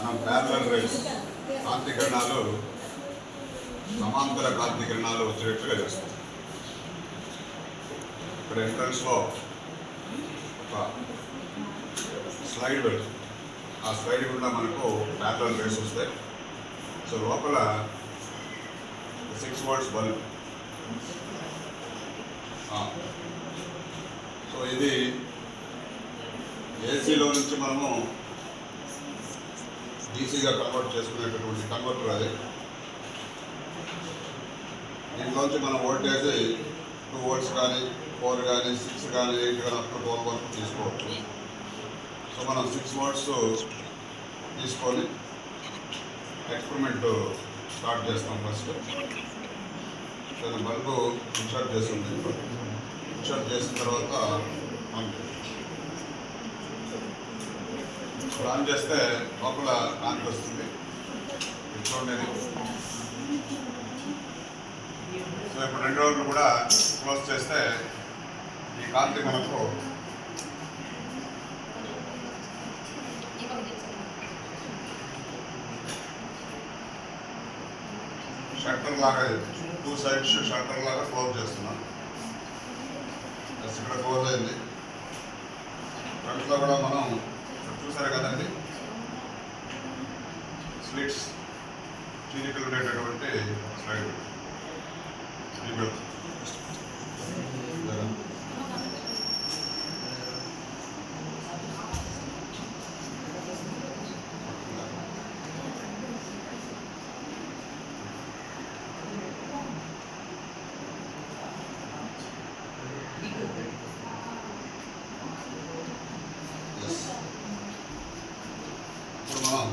మనం parallel race కాంతి కిరణాలు సమాంతర కాంతి కిరణాలు వచ్చేటట్టుగా చేస్తాం. ఇక్కడ ఎంట్రన్స్లో ఒక స్లైడ్ పెడుతుంది. ఆ స్లైడ్ గుండా మనకు ప్యారలల్ రేస్ వస్తాయి. సో లోపల 6 volts బల్బ్. సో ఇది ఏసీలో నుంచి మనము డీసీగా కన్వర్ట్ చేసుకునేటటువంటి కన్వర్టర్. అది దీంట్లోంచి మనం వోల్టేజ్ 2 volts కానీ 4 కానీ 6 కానీ 8 కానీ అప్పుడు 12 వరకు తీసుకోవచ్చు. సో మనం 6 volts తీసుకొని ఎక్స్పెరిమెంట్ స్టార్ట్ చేస్తాం. ఫస్ట్ దాని బల్బు ఇన్సర్ట్ చేస్తుంది. ఇన్సర్ట్ చేసిన తర్వాత ఆన్ చేస్తే లోపల కాంతి వస్తుంది. చూడండి. సో ఇప్పుడు 2 రోజులు కూడా క్లోజ్ చేస్తే ఈ కాంతి మనకు షట్టర్ లాగా 2 sides షట్టర్ లాగా క్లోజ్ చేస్తున్నాం. ఇక్కడ క్లోజ్ అయింది. ఫ్రంట్లో కూడా మనం చూసారు కదండి, స్లిట్స్ చీలికలు ఉండేటటువంటి స్లైడ్. ఇప్పుడు మనం